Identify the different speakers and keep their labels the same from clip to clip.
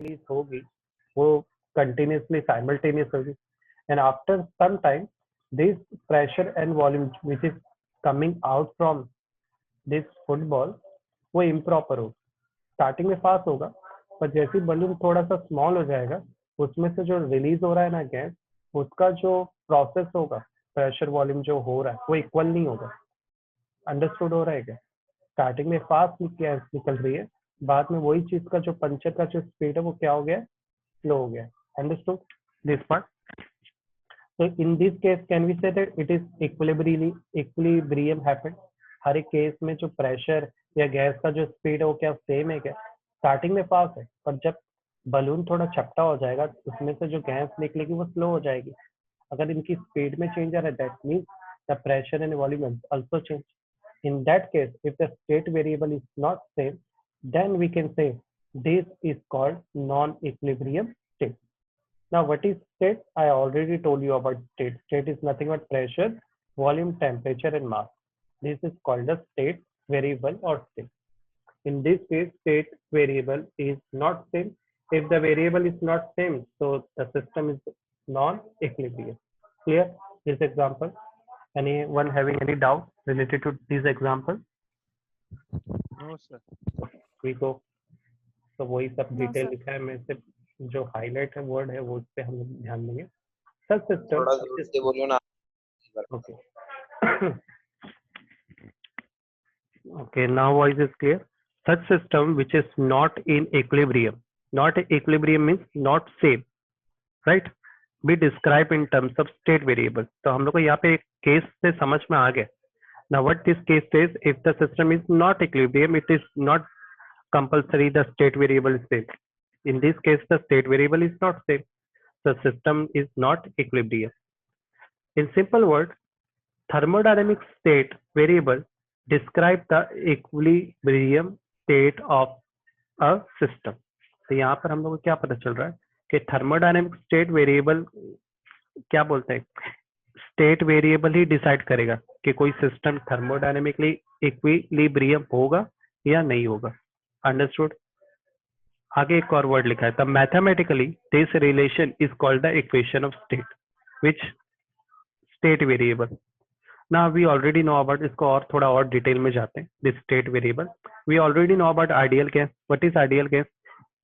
Speaker 1: Increase होगी वो continuously simultaneous होगी, and after some time this pressure and volume which is coming out from this football वो improper होगा। Starting में fast होगा, पर जैसे बलून थोड़ा सा स्मॉल हो जाएगा उसमें से जो रिलीज हो रहा है ना गैस, उसका जो प्रोसेस होगा प्रेशर वॉल्यूम जो हो रहा है वो इक्वल नहीं होगा। अंडरस्टूड हो रहा है क्या? स्टार्टिंग में फास्ट गैस निकल रही है, बाद में वही चीज का जो पंचर का जो स्पीड है वो क्या हो गया, स्लो हो गया। Understood this part? So in this case, can we say that it is equilibrium happened? हर एक केस में जो प्रेशर या गैस का जो स्पीड है वो क्या सेम है क्या? स्टार्टिंग में फास्ट है, पर जब बलून थोड़ा चपटा हो जाएगा उसमें से जो गैस निकलेगी वो स्लो हो जाएगी। अगर इनकी स्पीड में चेंज आ रहा है, that means the pressure and volume also change. In that case, if the state variable is not same, then we can say this is called non-equilibrium state. Now, what is state? I already told you about state. State is nothing but pressure, volume, temperature, and mass. This is called the state variable or state. In this case, state variable is not same. If the variable is not same, so the system is non-equilibrium. Clear? This example. Anyone having any doubt related to this example?
Speaker 2: No, sir.
Speaker 1: We go. तो वही सब
Speaker 3: No,
Speaker 1: detail
Speaker 3: sir.
Speaker 1: लिखा है, मैं सिर्फ जो highlight है word है वो उस पे हम ध्यान देंगे। Such system.
Speaker 4: थोड़ा जोर से बोलो ना।
Speaker 1: Okay. Okay. Now voice is clear. Such system which is not in equilibrium. Not equilibrium means not same, right? Be described in terms of state variable. तो हम लोग को यहाँ पे एक केस से समझ में आ गया। Now what this case says, if the system is not equilibrium, it is not compulsory the state variable is same. In this case, the state variable is not same. The system is not equilibrium. In simple words, thermodynamic state variable describe the equilibrium state of a system. तो यहाँ पर हम लोग को क्या पता चल रहा है कि थर्मोडायनेमिक स्टेट वेरिएबल क्या बोलते हैं, स्टेट वेरिएबल ही डिसाइड करेगा कि कोई सिस्टम थर्मोडायनेमिकली इक्विलिब्रियम होगा या नहीं होगा। अंडरस्टूड? आगे एक और वर्ड लिखा है, the mathematically this relation is called the equation of state which state variable. Now we already know about, इसको और थोड़ा और डिटेल में जाते हैं। This state variable we already know about ideal gas. What is ideal gas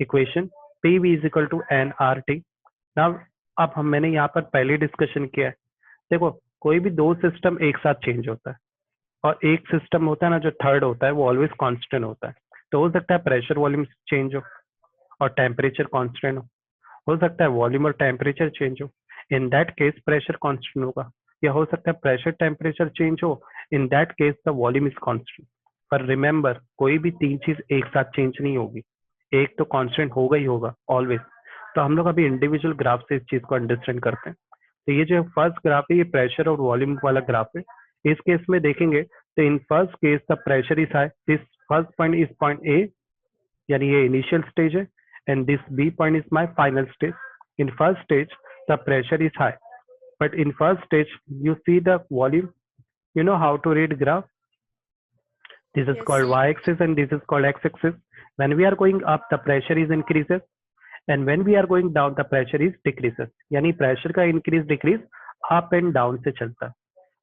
Speaker 1: equation? PV is equal to nRT। Now अब मैंने यहाँ पर पहले डिस्कशन किया है, देखो कोई भी दो सिस्टम एक साथ चेंज होता है और एक सिस्टम होता है ना जो थर्ड होता है वो ऑलवेज कांस्टेंट होता है। तो हो सकता है प्रेशर वॉल्यूम चेंज हो और टेम्परेचर कांस्टेंट हो सकता है वॉल्यूम और टेम्परेचर चेंज हो, in that case pressure constant होगा, या हो सकता है प्रेशर टेम्परेचर चेंज हो, in that case the volume is constant. पर रिमेंबर, कोई भी तीन चीज एक साथ चेंज नहीं होगी, एक तो कांस्टेंट होगा ही होगा ऑलवेज। तो हम लोग अभी इंडिविजुअल ग्राफ से इस चीज को अंडरस्टैंड करते हैं। तो ये जो फर्स्ट ग्राफ है ये प्रेशर और वॉल्यूम वाला ग्राफ है। इस केस में देखेंगे तो in first case the pressure is high, this first point is point A, यानी ये इनिशियल स्टेज है, and this B point is my final stage. In first stage the pressure is high, but in first stage you see the volume. You know how to read graph? This is
Speaker 3: Yes.
Speaker 1: called y-axis and this is called x-axis. When we are going up the pressure is increases and when we are going down the pressure is decreases. यानी pressure का increase decrease up and down से चलता है।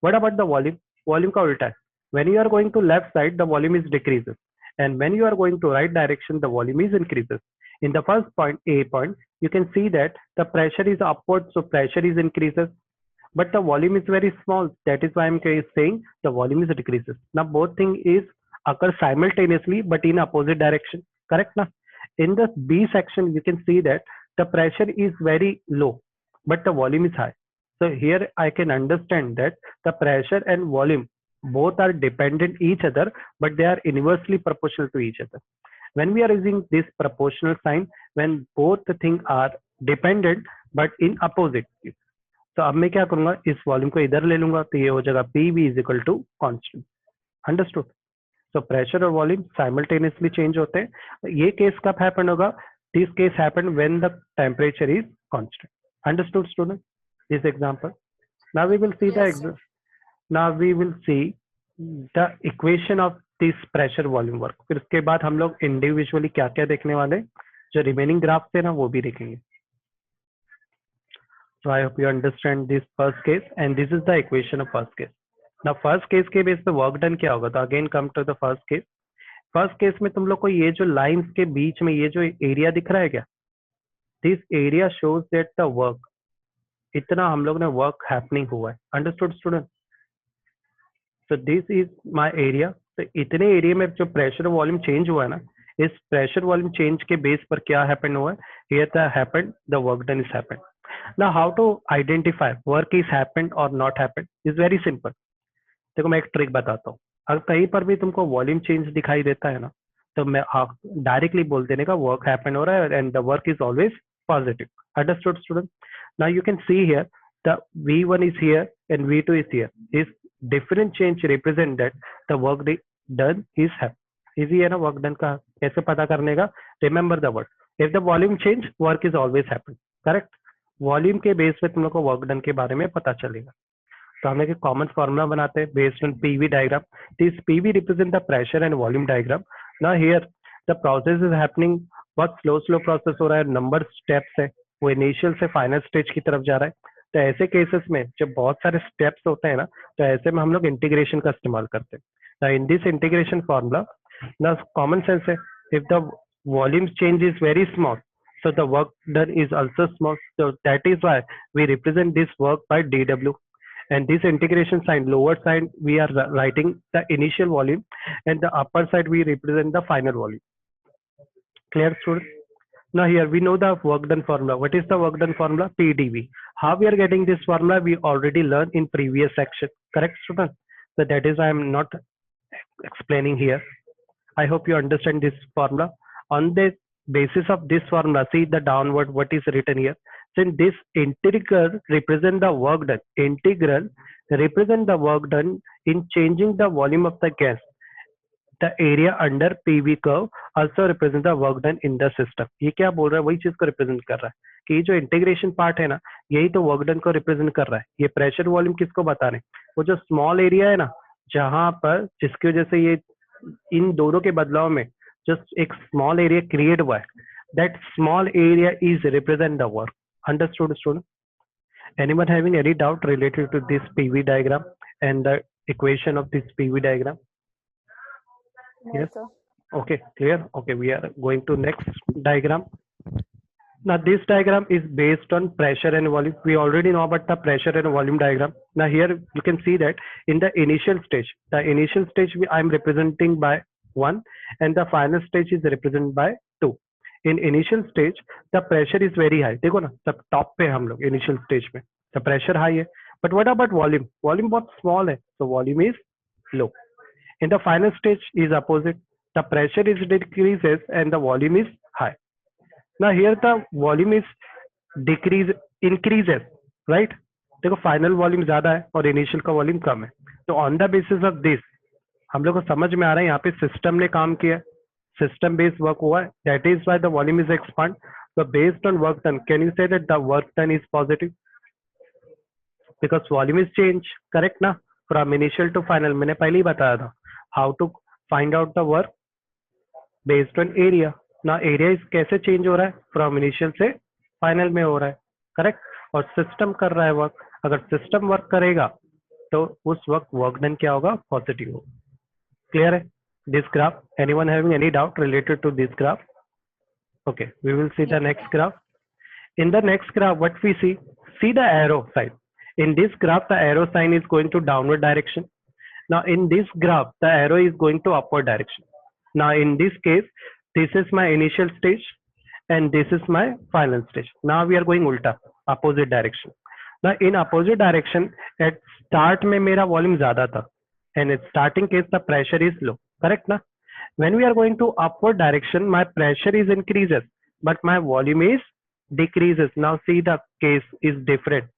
Speaker 1: What about the volume? Volume का उल्टा है। When you are going to left side the volume is decreases and when you are going to right direction the volume is increases. In the first point, A point, you can see that the pressure is upward, so pressure is increases, but the volume is very small. That is why I'm saying the volume is decreases. Now both thing is occur simultaneously, but in opposite direction. Correct now? In the B section, you can see that the pressure is very low, but the volume is high. So here I can understand that the pressure and volume both are dependent each other, but they are inversely proportional to each other. When we are using this proportional sign, when both the things are dependent but in opposite, तो अब मैं क्या करूंगा, इस volume को इधर ले लूंगा तो ये हो जाएगा PV is equal to constant. Understood? So pressure और वॉल्यूम साइमल्टेनियसली चेंज होते हैं। ये केस कब हैपन होगा? This case happen when the temperature is constant. Understood student? This example. Now we will see the equation of this pressure volume work. फिर उसके बाद हम लोग इंडिविजुअली क्या क्या देखने वाले, जो रिमेनिंग ग्राफ थे ना वो भी देखेंगे. So I hope you understand this first case and this is the equation of first case. Now first case के बेस पे वर्क डन क्या होगा, तो again come to the first case. First case में तुम लोग को ये जो लाइंस के बीच में ये जो एरिया दिख रहा है क्या, this area shows that the work, इतना हम लोग ने वर्क हैपनिंग हुआ है. Understood student? so this is my area. तो इतने एरिया में जो प्रेशर वॉल्यूम चेंज हुआ है ना, इस प्रेशर वॉल्यूम चेंज के बेस पर क्या हैपन हुआ है, here the happened the work done is happened. Now how to identify work is happened और not happened is very simple. देखो मैं एक ट्रिक बताता हूँ. अगर कहीं पर भी तुमको वॉल्यूम चेंज दिखाई देता है ना, तो मैं डायरेक्टली बोल देने का वर्क हैपन हो रहा है and the work is always positive. Understood student? Now you can see here the V1 is here and V2 is here. This different change represent that the work done is happen. Easy है ना work done का कैसे पता करने का? Remember the word, if the volume change work is always happen. Correct? Volume के base पे तुम लोग को वर्क डन के बारे में पता चलेगा. तो हम एक कॉमन फॉर्मूला बनाते हैं based on PV diagram. This PV represent the pressure and volume diagram. Now here the process is happening. बहुत स्लो प्रोसेस हो रहा है, नंबर स्टेप्स है, वो इनिशियल से फाइनल स्टेज की तरफ जा रहा है. तो ऐसे केसेस में जब बहुत सारे स्टेप्स होते हैं ना, तो ऐसे में हम लोग इंटीग्रेशन का इस्तेमाल करते हैं. इन दिस इंटीग्रेशन फॉर्मूला ना कॉमन सेंस है, if the volume change is very small, so the work done is also small, so that is why we represent this work by dw, and this integration sign lower side we are writing the initial volume and the upper side we represent the final volume. Clear students? Now here we know the work done formula. What is the work done formula? PdV. How we are getting this formula we already learned in previous section. Correct students? So that is why I am not explaining here. I hope you understand this formula. On the basis of this formula, see the downward what is written here. Since this integral represent the work done, integral represent the work done in changing the volume of the gas. The area under PV curve also represent the work done in the system. ये क्या बोल रहा है, वही चीज को represent कर रहा है कि ये जो इंटीग्रेशन पार्ट है ना, यही तो वर्क डन को रिप्रेजेंट कर रहा है. ये प्रेशर वॉल्यूम किसको बता रहे हैं? वो जो स्मॉल एरिया है ना, जहां पर जिसकी वजह से ये इन दोनों के बदलाव में just एक small area create हुआ है, that small area is represent the work. Understood student? Anyone having any doubt related to this PV diagram and the equation of this PV diagram?
Speaker 3: No,
Speaker 1: Yes.
Speaker 3: sir.
Speaker 1: Okay, clear. Okay, we are going to next diagram. Now this diagram is based on pressure and volume. We already know about the pressure and volume diagram. Now here you can see that in the initial stage I am representing by 1 and the final stage is represented by 2. In initial stage the pressure is very high. देखो ना, सब top पे हम लोग initial stage में, the pressure high है. But what about volume? Volume बहुत small है, so volume is low. In the final stage is opposite. The pressure is decreases and the volume is high. Now here the volume is increases, right? देखो final volume ज्यादा है और initial का volume कम है. तो on the basis of this हम लोग को समझ में आ रहा है यहाँ पे सिस्टम ने काम किया, सिस्टम बेस्ड वर्क हुआ है, that is why the volume is expand. So based on work done, can you say that the work done is positive? Because volume is change, correct ना? From initial to final. मैंने पहले ही बताया था how to find out the work based on area. ना area is कैसे change हो रहा है? From initial से final में हो रहा है, करेक्ट? और सिस्टम कर रहा है वर्क. अगर सिस्टम वर्क करेगा तो उस वक्त वर्क डन क्या होगा? पॉजिटिव होगा. क्लियर है? This graph, anyone having any doubt related to this graph? Okay, we will see the next graph. In the next graph, what we see the arrow sign. In this graph, the arrow sign is going to downward direction. Now in this graph, the arrow is going to upward direction. Now in this case, this is my initial stage and this is my final stage. Now we are going ulta, opposite direction. Now in opposite direction, at start में मेरा volume ज़्यादा था and at starting case the pressure is low, correct ना? When we are going to upward direction, my pressure is increases but my volume is decreases. Now see the case is different.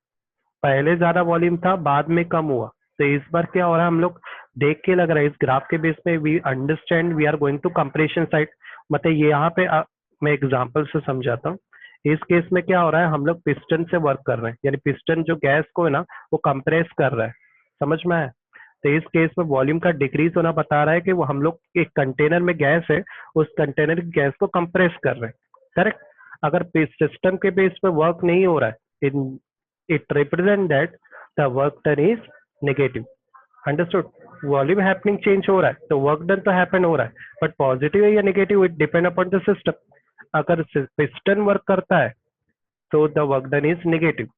Speaker 1: पहले ज्यादा volume था, बाद में कम हुआ. तो इस बार क्या हो रहा है, हम लोग देख के लग रहा है इस ग्राफ के बेस पे we understand we are going to compression side. मतलब ये यहाँ पे मैं एग्जांपल से समझाता हूँ. इस केस में क्या हो रहा है, हम लोग पिस्टन से वर्क कर रहे हैं, यानी पिस्टन जो गैस को है ना वो कंप्रेस कर रहा है. समझ में आया? तो इस केस में वॉल्यूम का डिक्रीज होना बता रहा है कि वो हम लोग एक कंटेनर में गैस है, उस कंटेनर की गैस को कंप्रेस कर रहे हैं. करेक्ट। अगर सिस्टम के बेस पे वर्क नहीं हो रहा है, in it represent that the work done is negative. Understood. Volume happening change हो रहा है तो वर्क डन तो हैपन हो रहा है, बट पॉजिटिव है या negative it depend upon the system. अगर पिस्टन वर्क करता है तो the work done is negative,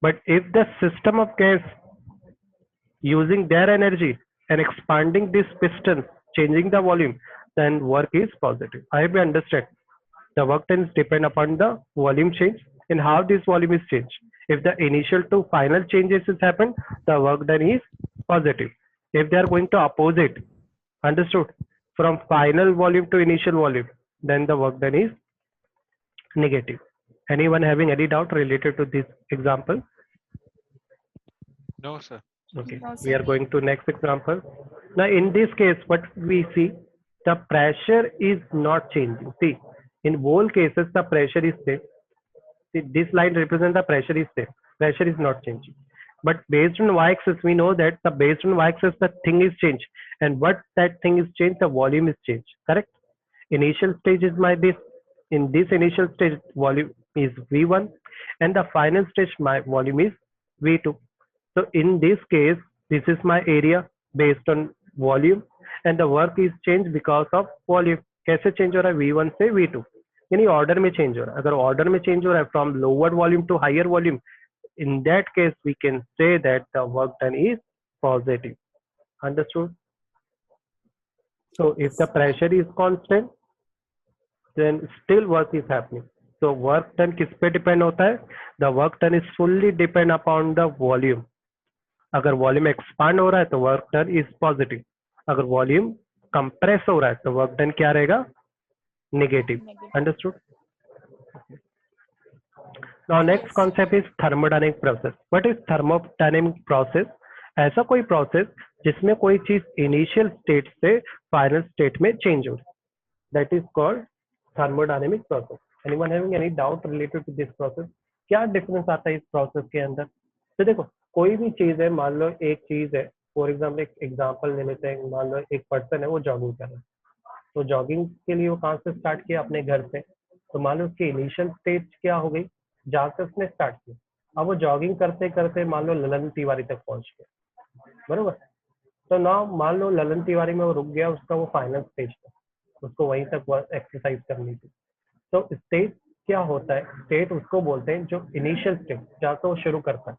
Speaker 1: but if the system of gas using their energy and expanding this piston, changing the volume, then work is positive. I hope you understand. The work done is depend upon the volume change and how this volume is changed. If the initial to final changes has happened, the work done is positive. If they are going to opposite, understood, from final volume to initial volume, then the work done is negative. Anyone having any doubt related to this example?
Speaker 2: No, sir.
Speaker 1: Okay,
Speaker 3: No,
Speaker 1: we
Speaker 3: sir.
Speaker 1: are going to next example. Now, in this case, what we see, the pressure is not changing. See, in all cases, the pressure is same. See, this line represents the pressure is same. Pressure is not changing. But based on y-axis, we know that the based on y-axis, the thing is changed. And what that thing is changed, the volume is changed. Correct? Initial stage is my this. In this initial stage, volume is V1, and the final stage, my volume is V2. So in this case, this is my area based on volume and the work is changed because of volume. कैसे change हो रहा है V1 से V2, यानी order में change हो रहा है. अगर order में change हो रहा है from lower volume to higher volume, in that case we can say that the work done is positive. Understood? So if the pressure is constant, then still work is happening. So work done किस पे depend होता है? The work done is fully depend upon the volume. अगर volume expand हो रहा है तो work done is positive, अगर वॉल्यूम कंप्रेस हो रहा है तो वर्क डन क्या रहेगा? Negative.
Speaker 3: Negative.
Speaker 1: Understood. Now next
Speaker 3: Yes.
Speaker 1: Concept is thermodynamic process. What is thermodynamic process? ऐसा कोई प्रोसेस जिसमें कोई चीज इनिशियल स्टेट से फाइनल स्टेट में चेंज हो रही, that is called thermodynamic process. Anyone having any doubt related to this process? क्या डिफरेंस आता है इस प्रोसेस के अंदर? तो देखो, कोई भी चीज है, मान लो एक चीज है, फॉर एग्जाम्पल एक एग्जाम्पल ले लेते हैं, मान लो एक पर्सन है वो जॉगिंग कर रहा है, तो जॉगिंग के लिए वो कहाँ से स्टार्ट किया? अपने घर से. तो मान लो उसकी इनिशियल स्टेज क्या हो गई? जहाँ से उसने स्टार्ट किया, अब वो जॉगिंग करते करते मान लो ललन तिवारी तक पहुंच गया, बरोबर. तो ना मान लो ललन तिवारी में वो रुक गया, उसका वो फाइनल स्टेज था, उसको वहीं तक एक्सरसाइज करनी थी. तो स्टेट क्या होता है? स्टेट उसको बोलते हैं जो इनिशियल स्टेट जहाँ से वो शुरू करता है,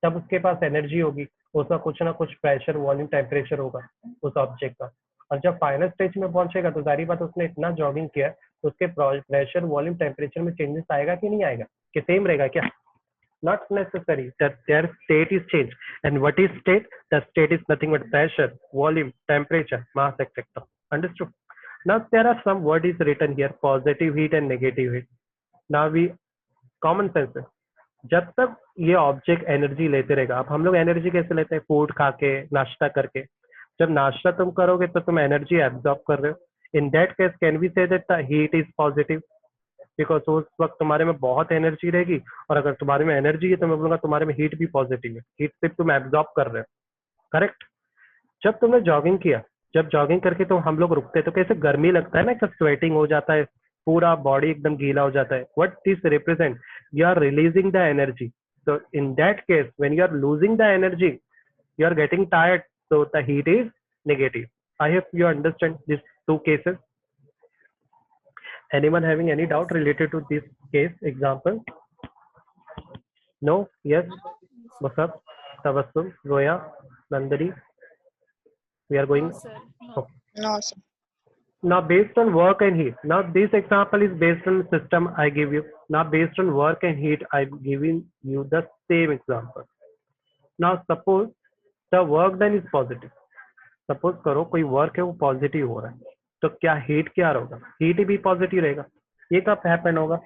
Speaker 1: तब उसके पास एनर्जी होगी, उसका कुछ ना कुछ प्रेशर, वॉल्यूम, टेम्परेचर होगा उस ऑब्जेक्ट का. और जब फाइनल स्टेज में पहुंचेगा तो जारी बात उसने इतना जॉगिंग किया है तो उसके प्रेशर, वॉल्यूम, टेम्परेचर में चेंजेस आएगा कि नहीं आएगा? कि सेम रहेगा क्या? Not necessary that their state is changed. And what is state? The state is nothing but pressure, volume, temperature, mass, etc. Understood? Now there are some word is written here: positive heat and negative heat. Now we common sense है, जब तक ये object energy लेते रहेगा. अब हम लोग energy कैसे लेते हैं? फूड खा के, नाश्ता करके. जब नाश्ता तुम करोगे तो तुम एनर्जी एब्जॉर्ब कर रहे हो. In that case can we say that the heat is positive, because उस वक्त तुम्हारे में बहुत एनर्जी रहेगी, और अगर तुम्हारे में एनर्जी है तो मैं बोलूंगा तुम्हारे में हीट भी पॉजिटिव है. हीट सिर्फ तुम एब्जॉर्ब कर रहे हो. करेक्ट. जब तुमने जॉगिंग किया, जब जॉगिंग करके तो हम लोग रुकते हैं तो कैसे गर्मी लगता है ना, कि स्वेटिंग हो जाता है, पूरा बॉडी एकदम गीला हो जाता है. What this represent? You are releasing the energy. So in that case, when you are losing the energy, you are getting tired. So the heat is negative. I hope you understand these two cases. Anyone having any doubt related to this case example? No? Yes? What's up? Tabassum, Zoya, Nandari. We are going.
Speaker 3: No, sir. No.
Speaker 1: Okay.
Speaker 4: No, sir.
Speaker 1: Now based on work and heat. Now this example is based on system I give you. Now based on work and heat, I'm giving you the same example. Now suppose the work done is positive. Suppose करो कोई work है वो positive हो रहा है, तो क्या heat क्या होगा? हीट भी पॉजिटिव रहेगा. ये कब हैपन होगा?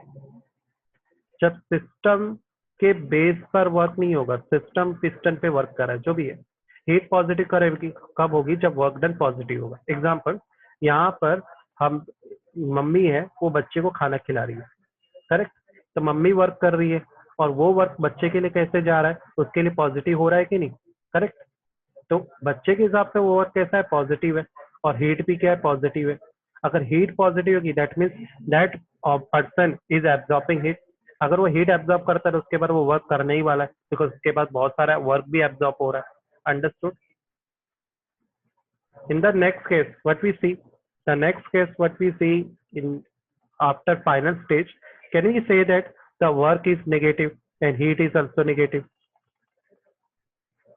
Speaker 1: जब सिस्टम के बेस पर वर्क नहीं होगा, सिस्टम पिस्टन पे वर्क कर रहा है, जो भी है. हीट पॉजिटिव करेगी कब होगी? जब वर्क डन पॉजिटिव होगा. एग्जाम्पल, यहाँ पर हम, मम्मी है वो बच्चे को खाना खिला रही है. करेक्ट. तो मम्मी वर्क कर रही है और वो वर्क बच्चे के लिए कैसे जा रहा है? उसके लिए पॉजिटिव हो रहा है कि नहीं? करेक्ट. तो बच्चे के हिसाब से वो वर्क कैसा है? पॉजिटिव है. और हीट भी क्या है? पॉजिटिव है. अगर हीट पॉजिटिव होगी that means that person is absorbing heat, अगर वो हीट एब्जॉर्ब करता है तो उसके बाद वो वर्क करने ही वाला है, बिकॉज उसके बाद बहुत सारा वर्क भी एब्जॉर्ब हो रहा है। Understood? In the next case, what we see, the next case, what we see in after final stage, can we say that the work is negative and heat is also negative?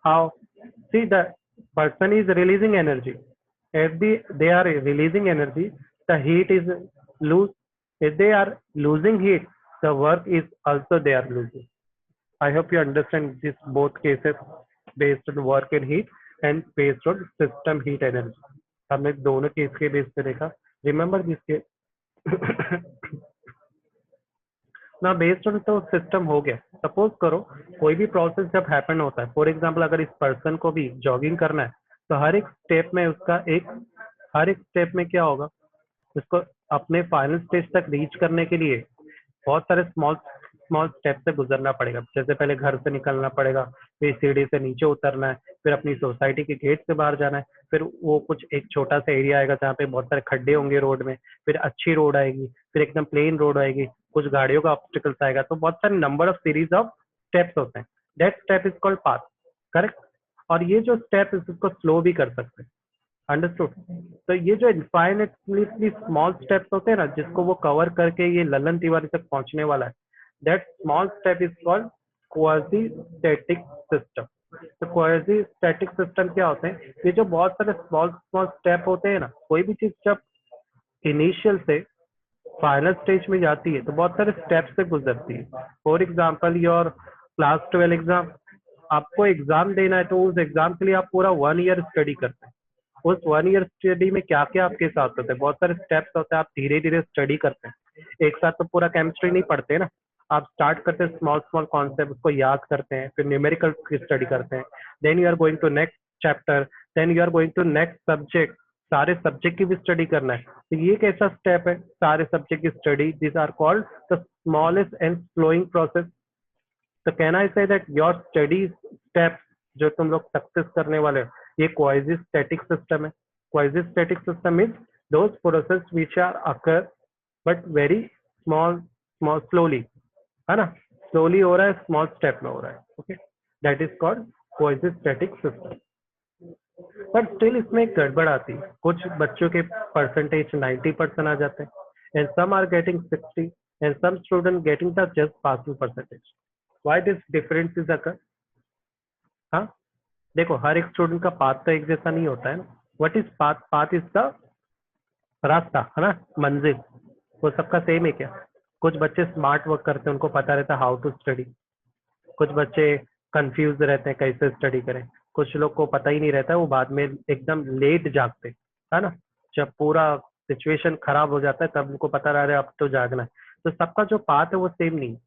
Speaker 1: How? See, the person is releasing energy. If they are releasing energy, the heat is lose. If they are losing heat, the work is also they are losing. I hope you understand this both cases based on work and heat and based on system heat energy. हमने दोनों case के base पे देखा. Remember this case ना based on तो system हो गया. Suppose करो कोई भी प्रोसेस जब हैपन होता है, फॉर एग्जांपल अगर इस पर्सन को भी जॉगिंग करना है तो हर एक स्टेप में उसका हर एक स्टेप में क्या होगा, उसको अपने फाइनल स्टेज तक रीच करने के लिए बहुत सारे स्मॉल स्मॉल स्टेप से गुजरना पड़ेगा. जैसे पहले घर से निकलना पड़ेगा, फिर सीढ़ी से नीचे उतरना है, फिर अपनी सोसाइटी के गेट से बाहर जाना है, फिर वो कुछ एक छोटा सा एरिया आएगा जहाँ पे बहुत सारे खड्डे होंगे रोड में, फिर अच्छी रोड आएगी, फिर एकदम प्लेन रोड आएगी, कुछ गाड़ियों का ऑब्स्टिकल्स आएगा. तो बहुत सारे number of series of steps होते हैं. That step is called path. Correct? और ये जो स्टेप इसको स्लो भी कर सकते हैं. अंडरस्टूड? तो ये जो इनफाइनेटली स्मॉल स्टेप्स होते हैं ना, जिसको वो कवर करके ये ललन तिवारी तक पहुंचने वाला है, that small step is called quasi static system. तो क्वाजी स्टैटिक सिस्टम क्या होते हैं? ये जो बहुत सारे स्मॉल स्मॉल स्टेप होते हैं ना, कोई भी चीज जब इनिशियल से फाइनल स्टेज में जाती है तो बहुत सारे स्टेप से गुजरती है. For example your class 12 exam, आपको एग्जाम देना है तो उस एग्जाम के लिए आप पूरा 1 ईयर स्टडी करते हैं. उस 1 ईयर स्टडी में क्या क्या आपके साथ होता है? बहुत सारे स्टेप्स होते हैं. आप धीरे धीरे स्टडी करते हैं. एक साथ तो पूरा केमिस्ट्री नहीं पढ़ते ना. आप स्टार्ट करते हैं स्मॉल स्मॉल कॉन्सेप्ट, उसको याद करते हैं, फिर न्यूमेरिकल की स्टडी करते हैं, then you are going to next chapter, then you are going to next subject. सारे सब्जेक्ट की भी स्टडी करना है. तो ये कैसा स्टेप है? सारे सब्जेक्ट की study. This are called the smallest and flowing process. तो can I say that your study step जो तुम लोग सक्सेस करने वाले हो, ये क्वाजी स्टैटिक सिस्टम है. Quasi static system is those process which are occur but very small small slowly, है ना? स्लोली हो रहा है, स्मॉल स्टेप में हो रहा है. Okay, that is called quasi static system. But still इसमें एक गड़बड़ आती है. कुछ बच्चों के परसेंटेज 90% आ जाते हैं, and some are getting 60 and some student getting the just passing percentage. Why this difference is occur? हाँ, देखो हर एक स्टूडेंट का पाथ तो एक जैसा नहीं होता है ना. What is path? Path is the रास्ता, है ना, मंजिल. वो सबका सेम है क्या? कुछ बच्चे स्मार्ट वर्क करते हैं, उनको पता रहता है हाउ टू स्टडी. कुछ बच्चे कंफ्यूज रहते हैं कैसे स्टडी करें. कुछ लोग को पता ही नहीं रहता है, वो बाद में एकदम लेट जागते, है ना. जब पूरा सिचुएशन खराब हो जाता है तब उनको पता रह रहा है अब तो जागना है. तो सबका जो पाथ है वो सेम नहीं.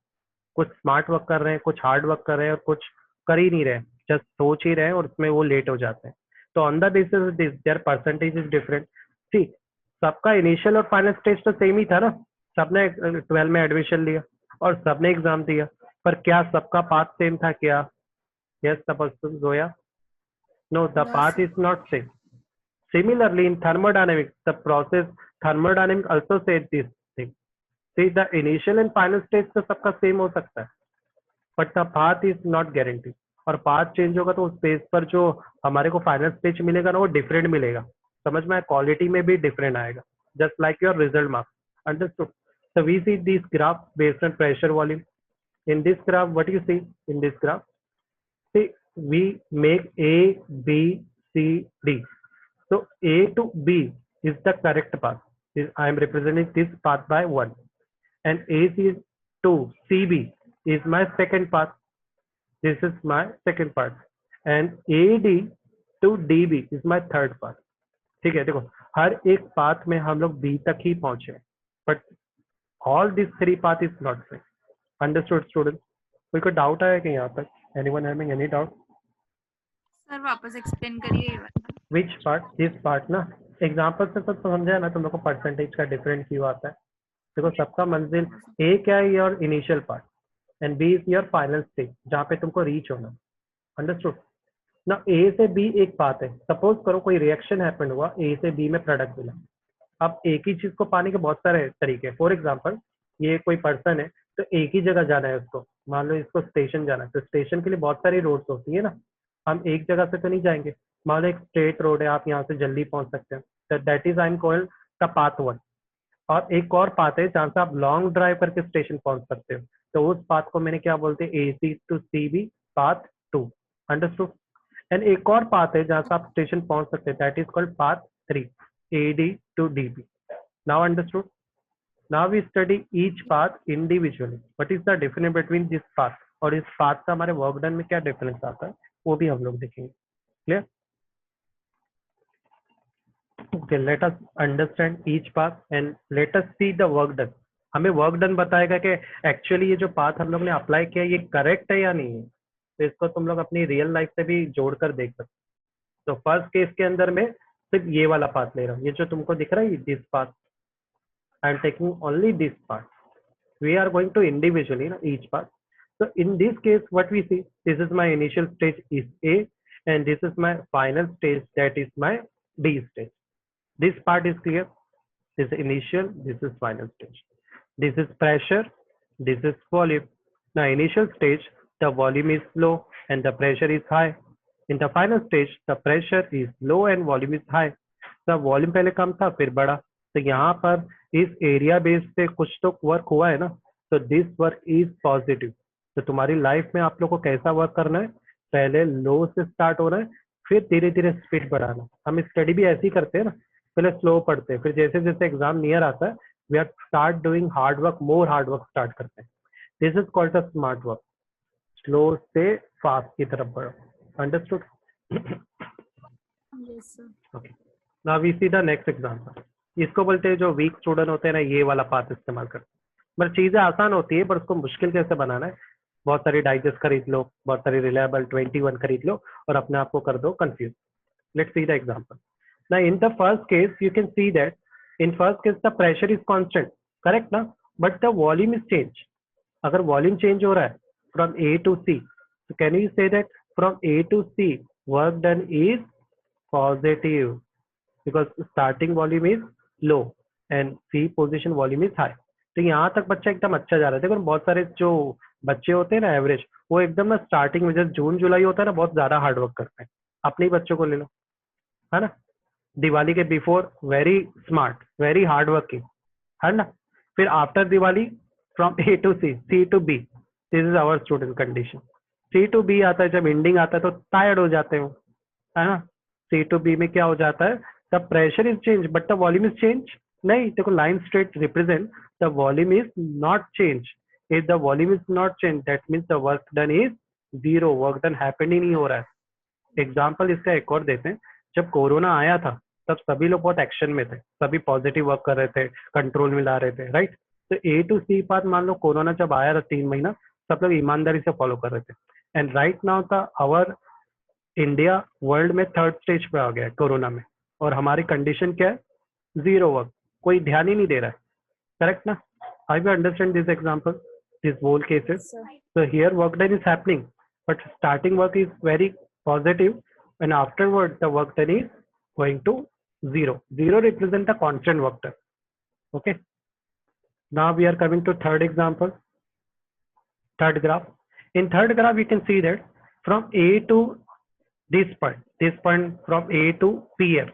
Speaker 1: कुछ स्मार्ट वर्क कर रहे हैं, कुछ हार्ड वर्क कर रहे हैं, और कुछ कर ही नहीं रहे, जस्ट सोच ही रहे हैं और उसमें वो लेट हो जाते हैं. तो on the basis this their percentage is different. See, सबका इनिशियल और फाइनल स्टेज तो सेम ही था ना. सबने 12 में एडमिशन लिया और सबने एग्जाम दिया, पर क्या सबका पाथ सेम था क्या? Yes suppose Zoya? No, the
Speaker 3: No,
Speaker 1: path
Speaker 3: sir.
Speaker 1: Is not same. Similarly, in thermodynamics, the process thermodynamics also said this thing. See, the initial and final stage तो सबका सेम हो सकता है, but the path is not guaranteed. और path change होगा तो उस base पर जो हमारे को फाइनल स्टेज मिलेगा ना, वो डिफरेंट मिलेगा. समझ में आया? क्वालिटी में भी डिफरेंट आएगा, just like your result marks. Understood? So we see this graph based on pressure volume. In this graph, what you see in this graph? See, we make A, B, C, D. So A to B is the correct path. I am representing this path by 1. And AC to CB is my second path. This is my second part. And AD to DB is my third path. ठीक है, देखो हर एक path में हम लोग B तक ही पहुंचे, but all these 3 path is not same. Understood students? कोई कोई डाउट आया कि यहाँ तक? Anyone having any doubt?
Speaker 3: Sir वापस एक्सप्लेन करिए ये वाला.
Speaker 1: Which part? This part ना. एग्जाम्पल से तो समझा ना तुम लोग को परसेंटेज का डिफरेंट क्यों आता है. देखो सबका मंजिल A क्या है? Your initial part, and B is your final stage जहाँ पे तुमको रीच होना. अंडरस्टूड ना? A से B एक पाथ है. सपोज करो कोई रिएक्शन हैपन हुआ, A से B में प्रोडक्ट मिला. अब एक ही चीज को पाने के बहुत सारे तरीके हैं. फॉर एग्जाम्पल ये कोई पर्सन है तो एक ही जगह जाना है उसको, मान लो इसको स्टेशन जाना है, तो स्टेशन के लिए बहुत सारी रोड्स होती है ना, हम एक जगह से तो नहीं जाएंगे। मान लो एक स्ट्रेट रोड है, आप यहाँ से जल्दी पहुंच सकते हैं, तो that is I am called the path one. और एक और पाथ है जहाँ से आप लॉन्ग ड्राइव करके स्टेशन पहुंच सकते हो, तो उस पाथ को मैंने क्या बोलते हैं, AC to CB path 2। Understood. And एक और पाथ है जहाँ से आप स्टेशन पहुंच सकते हैं, that is called path 3, AD to DB। Now understood. Now we study each path individually, what is the difference between this path और इस पाथ का हमारे वर्क डन में क्या डिफरेंस आता है, वो भी हम लोग देखेंगे। Clear? Okay, let us understand each path and let us see the work done। हमें वर्क डन बताएगा कि एक्चुअली ये जो पाथ हम लोग ने अप्लाई किया ये करेक्ट है या नहीं है, तो इसको तुम लोग अपनी रियल लाइफ से भी जोड़कर देख सकते हो। तो फर्स्ट केस के अंदर में सिर्फ ये वाला पाथ ले रहा हूँ, ये जो तुमको दिख रहा है this path, I am taking only this path. We are going to individually each path। So in this case, what we see, this is my initial stage is A, and this is my final stage, that is my B stage। This part is clear. This is initial, this is final stage. This is pressure, this is volume। Now initial stage, the volume is low and the pressure is high। In the final stage, the pressure is low and volume is high। the volume पहले कम था फिर बढ़ा, तो यहाँ पर इस area base पे कुछ तो वर्क हुआ है ना, तो दिस वर्क इज पॉजिटिव। तो तुम्हारी लाइफ में आप लोग को कैसा वर्क करना है, पहले लो से स्टार्ट होना है, फिर धीरे धीरे स्पीड बढ़ाना। हम स्टडी भी ऐसे ही करते हैं ना, पहले स्लो पढ़ते हैं, फिर जैसे जैसे एग्जाम नियर आता है we are start doing hard work, more hard work start करते हैं। This is called the smart work. Slow से फास्ट की तरफ बढ़ो। Understood?
Speaker 3: Yes, sir.
Speaker 1: Okay, now we see the next example. इसको बोलते हैं जो वीक स्टूडेंट होते हैं ना, ये वाला पाथ इस्तेमाल करते हैं। मतलब चीजें आसान होती है पर उसको मुश्किल कैसे बनाना है, बहुत सारी डाइजेस्ट खरीद लो, बहुत सारी रिलायबल 21 खरीद लो और अपने आप को कर दो confuse. Let's see the example. Now in the first case you can see that in first case the pressure is constant, correct ना, but the volume is changed। अगर volume change हो रहा है from A to C, so can you say that from A to C work done is positive because starting volume is low and C position volume is high। तो यहाँ तक बच्चा एकदम अच्छा जा रहा है। देखो बहुत सारे जो बच्चे होते हैं ना एवरेज, वो एकदम ना स्टार्टिंग में जब जून जुलाई होता है ना बहुत ज्यादा हार्ड वर्क करते हैं। अपने ही बच्चों को ले लो, है ना, दिवाली के before very smart, very hard working, है ना, फिर after Diwali from A to C, C to B, this is our student condition. C to B आता है, जब एंडिंग आता है तो टायर्ड हो जाते हो, है ना। C to B में क्या हो जाता है, the pressure is change but the volume is change. नहीं, देखो line straight represent the volume is not change. If the volume is not change that means the work done is zero, work done happen he नहीं हो रहा है। Example इसका एक और देते हैं। जब कोरोना आया था तब सभी लोग बहुत एक्शन में थे, सभी पॉजिटिव वर्क कर रहे थे, कंट्रोल में ला रहे थे, राइट। तो A to C पाथ, मान लो कोरोना जब आया था 3 महीना, सब लोग ईमानदारी से फॉलो कर रहे थे। एंड राइट नाउ था आवर इंडिया वर्ल्ड में थर्ड स्टेज पे आ गया है कोरोना में, और हमारी कंडीशन क्या है, जीरो वर्क, कोई ध्यान ही नहीं दे रहा है, करेक्ट ना। I will understand this example, this whole cases.
Speaker 3: Sir.
Speaker 1: So here work done is happening, but starting work is very positive, and afterward the work done is going to zero. Zero represent the constant work done. Okay. Now we are coming to third example, third graph. In third graph, you can see that from A to this point from A to P here,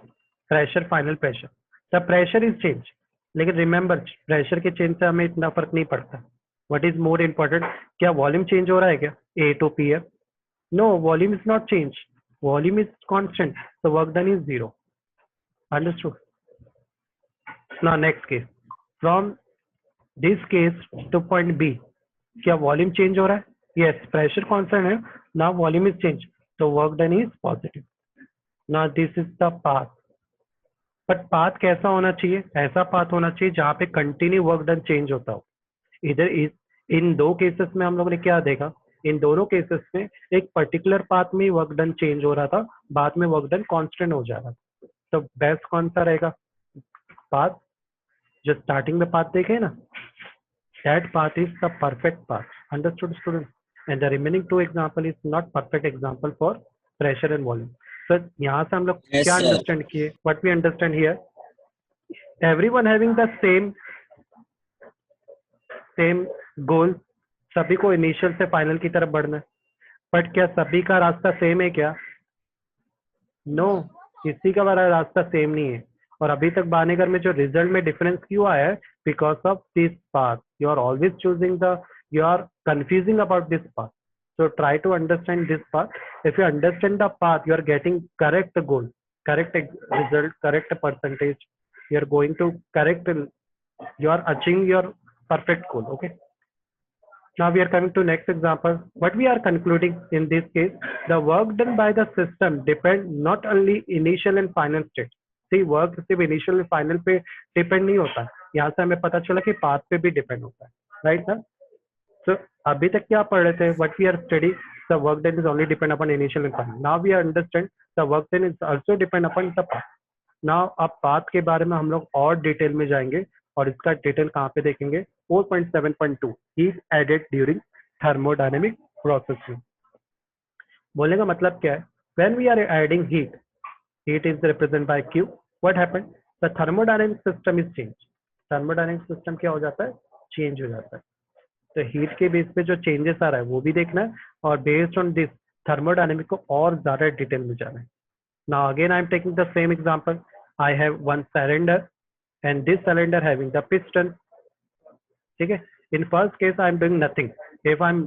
Speaker 1: pressure, final pressure. The pressure is changed. लेकिन remember pressure के change से हमें इतना फर्क नहीं पड़ता। What is more important, क्या volume change हो रहा है क्या A to P here? No, volume is not changed. Volume is constant. So work done is zero. Understood? Now next case. From this case to point B, क्या volume change हो रहा है? Yes, pressure constant है. Now volume is changed. So work done is positive. Now this is the path. But path कैसा होना चाहिए, ऐसा path होना चाहिए जहाँ पे कंटिन्यू वर्क डन चेंज होता हो। इधर इस इन दो केसेस में हम लोगों ने क्या देखा, इन दोनों केसेस में एक पर्टिकुलर पाथ में वर्क डन चेंज हो रहा था, बाद में वर्क डन कांस्टेंट हो जा रहा था। तो बेस्ट कौन सा रहेगा, पाथ जो स्टार्टिंग में पाथ देखे ना, that path is the perfect path. Understood student? And the remaining two example is not perfect example for pressure and volume. तो यहाँ से हम लोग
Speaker 4: Yes,
Speaker 1: क्या
Speaker 4: sir.
Speaker 1: अंडरस्टैंड किए, what we understand here, everyone having the same same goal, सभी को initial से फाइनल की तरफ बढ़ना है, बट क्या सभी का रास्ता सेम है क्या? नो, किसी का वाला रास्ता सेम नहीं है। और अभी तक बानेगर में जो रिजल्ट में डिफरेंस क्यों आया है? Because of this path, you are always choosing the, you are confusing about this path. So try to understand this path. If you understand the path, you are getting correct goal, correct result, correct percentage. You are going to correct, you are achieving your perfect goal. Okay. Now we are coming to next example. What we are concluding in this case, the work done by the system depend not only initial and final state. See, work सिर्फ initial and final पे depend नहीं होता. यहाँ से हमें पता चला कि path पे भी depend होता है, right sir? So अभी तक क्या पढ़ रहे थे? What we are studying, the work done is only depend upon initial and final. Now we understand the work done is also depend upon the path. Now अब path के बारे में हम लोग और डिटेल में जाएंगे और इसका डिटेल कहाँ पे देखेंगे? 4.7.2 heat added during thermodynamic processing. बोलने का मतलब क्या है? When we are adding heat, heat is represented by Q. What happened? The thermodynamic system is changed. Thermodynamic system क्या हो जाता है? Change हो जाता है. तो हीट के बेस पे जो चेंजेस आ रहा है वो भी देखना है और बेस्ड ऑन दिस थर्मोडायनेमिक को और ज्यादा डिटेल में जाना है. Now again I am taking the same example. I have one cylinder and this cylinder having the piston. ठीक है. In first case I am doing nothing. If I am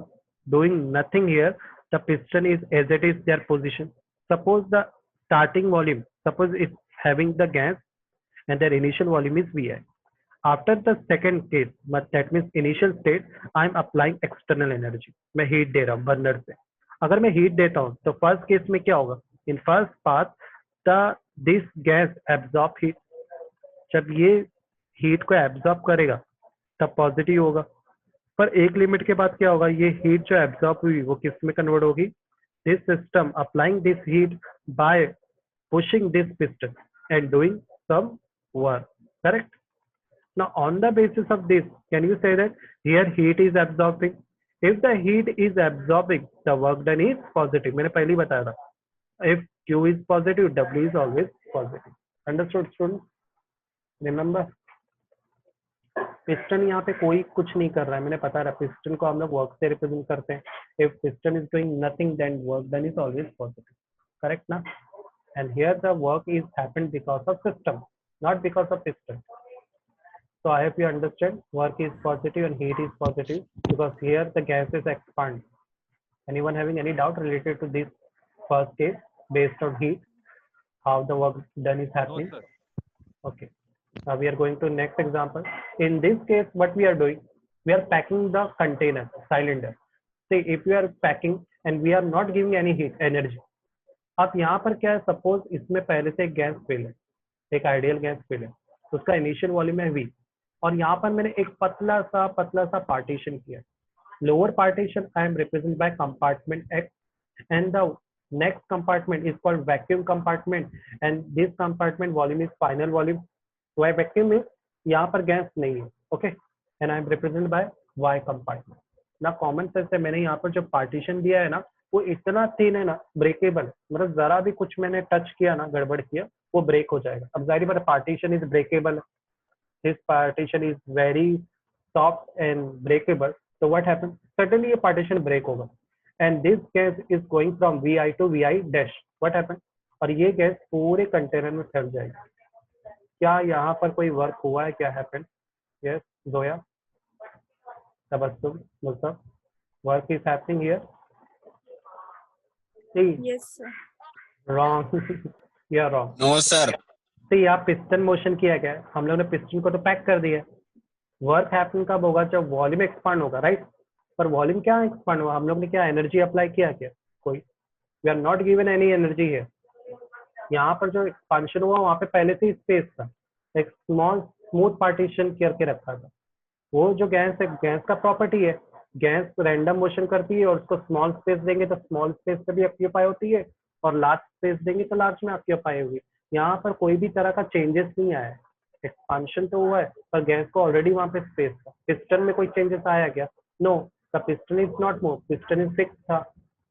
Speaker 1: doing nothing here, the piston is as it is their position. Suppose the starting volume, suppose it's having the gas and their initial volume is Vi. After the second case, that means initial state, I am applying external energy. मैं heat दे रहा हूँ burner से. अगर मैं heat देता हूँ तो first case में क्या होगा? In first path, this gas absorb heat. जब ये heat को absorb करेगा तब पॉजिटिव होगा. पर एक लिमिट के बाद क्या होगा? ये हीट जो एब्जॉर्ब हुई वो किस में कन्वर्ट होगी? This system applying this heat by pushing this piston and doing some work. Correct. Now on the basis of this, can you say that here heat is absorbing? If the heat is absorbing, the work done is positive. मैंने पहले ही बताया था. If Q is positive, W is always positive. Understood students? Remember? Piston यहाँ पे कोई कुछ नहीं कर रहा है. मैंने पता रहा पिस्टन को हम लोग वर्क से रिप्रेजेंट करते हैं. If piston is doing nothing, then work done is always positive. Correct ना? And here the work is happened because of system, not because of piston. So I hope you understand work is positive and heat is positive because here the gases expand. Anyone having any doubt related to this first case based on heat, how the work done is happening?
Speaker 2: No, sir.
Speaker 1: Okay. Now we are going to next example. In this case, what we are doing, we are packing the container, cylinder. See, if we are packing and we are not giving any heat energy. अब यहाँ पर क्या है? Suppose इसमें पहले से एक gas fill है, एक आइडियल गैस फिल है, उसका इनिशियल वॉल्यूम है V. और यहाँ पर मैंने एक पतला सा पार्टीशन किया. Lower partition I am represent by compartment X and the next compartment is called vacuum compartment and this compartment volume is final volume. Why vacuum is यहाँ पर गैस नहीं है. Okay. And I am represent by Y compartment. ना common sense से मैंने यहाँ पर जो पार्टीशन दिया है ना वो इतना थिन है ना, ब्रेकेबल. मतलब जरा भी कुछ मैंने टच किया ना, गड़बड़ किया, वो ब्रेक हो जाएगा. अब जाहिर बात है partition is breakable. This partition is very soft and breakable. So what happens? Suddenly a partition break होगा. And this gas is going from Vi to Vi dash. What happens? और ये गैस पूरे कंटेनर में फैल जाएगी. क्या यहाँ पर कोई वर्क हुआ है? क्या happen? Yes, Zoya, Tabassum, Musab. Work is happening here. See,
Speaker 3: Yes, sir.
Speaker 1: wrong. You are wrong.
Speaker 4: No sir.
Speaker 1: तो यहाँ पिस्टन मोशन किया गया है. हम लोग ने पिस्टन को तो पैक कर दिया. वर्क हैपन कब होगा? जब वॉल्यूम एक्सपांड होगा, राइट. पर वॉल्यूम क्या एक्सपांड हुआ? हम लोग ने क्या एनर्जी अप्लाई किया? क्या कोई? We are not given any energy है. यहाँ पर जो एक्सपांशन हुआ वहां पे पहले से ही स्पेस था. एक स्मूथ पार्टीशन करके रखा था. वो जो गैस है, गैस का प्रॉपर्टी है, गैस रैंडम मोशन करती है और उसको स्मॉल स्पेस देंगे तो स्मॉल स्पेस पे भी ऑक्यूपाई होती है और लार्ज स्पेस देंगे तो लार्ज में ऑक्यूपाई होगी. यहाँ पर कोई भी तरह का चेंजेस नहीं आया है. एक्सपांशन तो हुआ है पर गैस को ऑलरेडी वहां पे स्पेस था. पिस्टन में कोई चेंजेस आया क्या? No. The piston is not move, piston is fix था.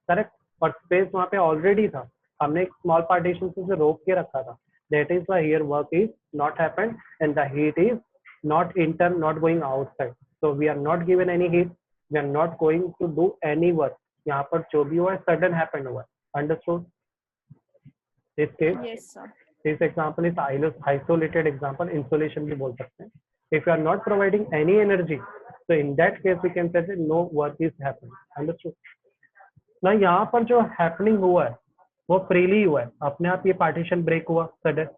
Speaker 1: करेक्ट. और स्पेस वहां पे ऑलरेडी था. हमने एक स्मॉल पार्टीशन से रोक के रखा था. That is why here work is not happened and the heat is not inter, not going outside. So we are not given any heat, we are not going to do any work. यहाँ पर जो भी हुआ है sudden happen हुआ है. Understood? This case,
Speaker 3: Yes, sir.
Speaker 1: this example is isolated example, insulation भी बोल सकते हैं. If you are not providing any energy, so in that case we can say that no work is happening. Understood? ना यहाँ पर जो happening हुआ है वो freely हुआ है, अपने आप ये partition break हुआ sudden,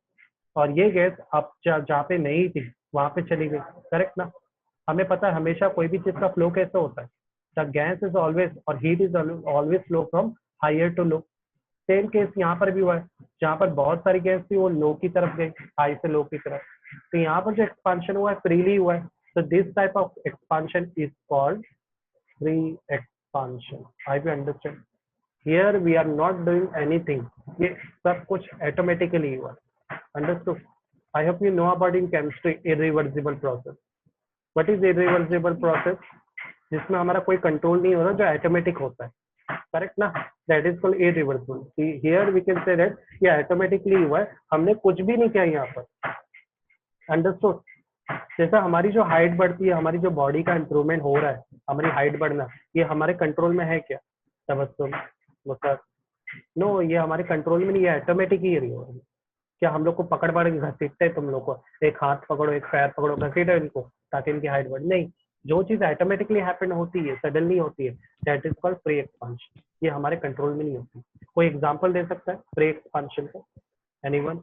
Speaker 1: और ये गैस अब जहाँ पे नहीं थी वहां पे चली गई. करेक्ट ना? हमें पता है हमेशा कोई भी चीज का फ्लो कैसे होता है. द गैस इज ऑलवेज और heat is always flow from higher to low. Same case यहाँ पर भी हुआ है, जहाँ पर बहुत सारी गैस थी वो लो की तरफ गई, हाई से लो की तरफ. तो यहाँ पर जो एक्सपांशन हुआ है फ्रीली हुआ है. तो this type of expansion is called free expansion. I will understand. Here we are not doing anything, ये सब कुछ ऑटोमेटिकली हुआ. Understood? I hope you know about in chemistry irreversible process. What is irreversible process? जिसमें हमारा कोई control नहीं हो रहा, जो ऑटोमेटिक होता है. करेक्ट ना? That is called irreversible. Here we can say that ये ऑटोमेटिकली हुआ है, हमने कुछ भी नहीं किया यहाँ पर. Understood? जैसा हमारी जो हाइट बढ़ती है, हमारी जो बॉडी का इंप्रूवमेंट हो रहा है, हमारी हाइट बढ़ना, ये हमारे कंट्रोल में है क्या? तबस्सुम, मुसर, नो, ये हमारे कंट्रोल में नहीं है, ऑटोमेटिक ही हो रही है. क्या हम लोग को पकड़ के घसीटते हैं? तुम लोग को एक हाथ पकड़ो, एक पैर पकड़ो, घसीटो इनको ताकि इनकी हाइट बढ़े? नहीं, जो चीज ऑटोमेटिकली हैपन होती है, सडनली होती है, that is called free expansion. ये हमारे कंट्रोल में नहीं होती. कोई एग्जांपल दे सकता है फ्री एक्सपांशन का? Anyone?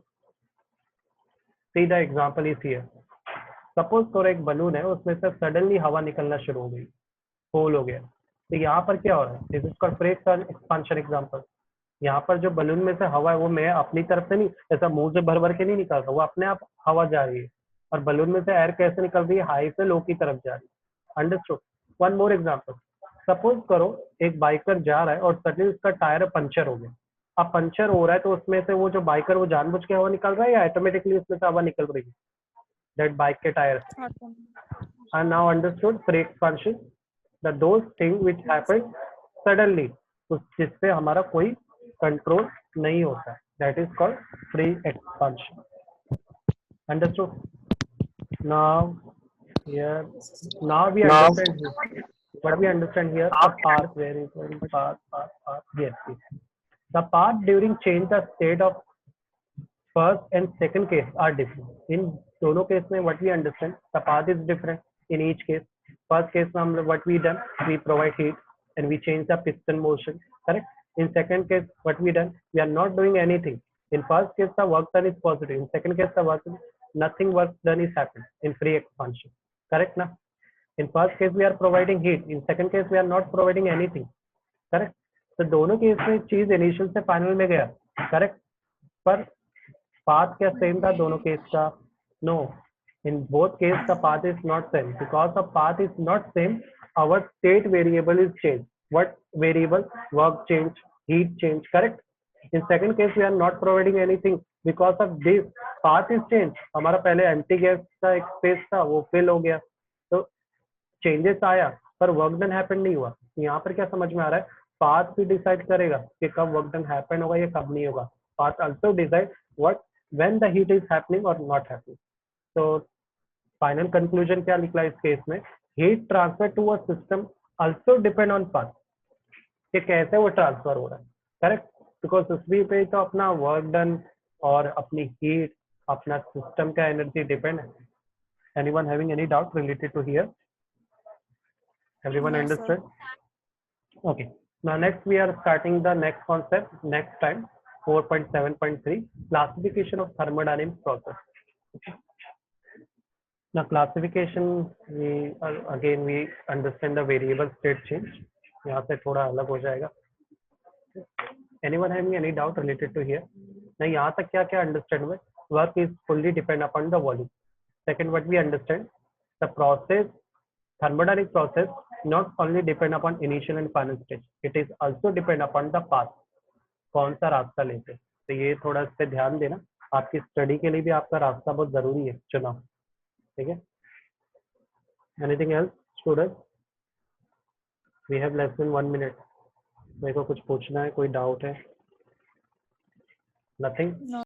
Speaker 1: See the example is here. Suppose करो एक बलून है, उसमें से सडनली हवा निकलना शुरू हो गई, फुल हो गया. तो यहाँ पर क्या हो रहा है? This is called free expansion example. यहाँ पर जो बलून में से हवा है वो मैं अपनी तरफ से नहीं, ऐसा मुंह से भर भर के नहीं निकल रहा, वो अपने आप हवा जा रही है. और बलून में से एयर कैसे निकल रही है? हाई से लो की तरफ जा रही है. Understood? One more example. Suppose करो एक बाइकर जा रहा है और सडनली उसका टायर पंचर हो गया. अब पंचर हो रहा है तो उसमें से वो जो बाइकर वो जानबूझ के हवा निकल रहा है या ऑटोमेटिकली उसमें से हवा निकल रही है? दैट बाइक के tyre. And now understood free expansion, the those thing which happened suddenly, जिससे हमारा कोई कंट्रोल नहीं होता है. That is called free expansion. Understood? Now here, now we understand what we understand here. A path, where is going path. Yes, the path during change the state of first and second case are different. In दोनों case में what we understand, the path is different in each case. First case में हम what we done, we provide heat and we change the piston motion. Correct? In second case, what we done, we are not doing anything. In first case, the work done is positive. In second case, the work nothing work done is happened in free expansion. Correct ना? In first case we are providing heat. In second case we are not providing anything. Correct? तो दोनों case में चीज initial से final में गया. Correct? पर path क्या सेम था दोनों केस का? No. In both case the path is not same. Because the path is not same, our state variable is changed. What variable? Work change, heat change. Correct? In second case we are not providing anything because of this path is changed. हमारा पहले empty gas का एक space था वो fill हो गया, तो changes आया पर वर्क डन हैपन नहीं हुआ. यहाँ पर क्या समझ में आ रहा है? पाथ भी डिसाइड करेगा कि कब वर्क डन हैपन होगा या कब नहीं होगा. Path also decide what when the heat is happening और नॉट हैपनिंग. तो फाइनल कंक्लूजन क्या निकला इस केस में? Heat transfer to a system also depend on path, कि कैसे वो ट्रांसफर हो रहा है. करेक्ट? बिकॉज उसमें पे तो अपना वर्क डन और अपनी हीट, अपना सिस्टम का एनर्जी डिपेंड है. Anyone having any doubt related to here? Everyone
Speaker 3: No,
Speaker 1: understood? Okay. Now next we are starting the next concept next time, 4.7.3, classification of thermodynamic process. Okay. Now classification, we again we understand the variable state change. यहाँ से थोड़ा अलग हो जाएगा. Anyone having any doubt related to here? नहीं, यहाँ तक क्या क्या understand हुआ? Work is fully depend upon the volume. Second, what we understand, the process, thermodynamic process not only depend upon initial and final stage, it is also depend upon the path. कौन सा रास्ता लेते, तो ये थोड़ा इस पे ध्यान देना. आपकी स्टडी के लिए भी आपका रास्ता बहुत जरूरी है चुनाव. ठीक है? Anything else student? We have less than 1 minute. मेरे को कुछ पूछना है, कोई डाउट है? नथिंग?
Speaker 3: no.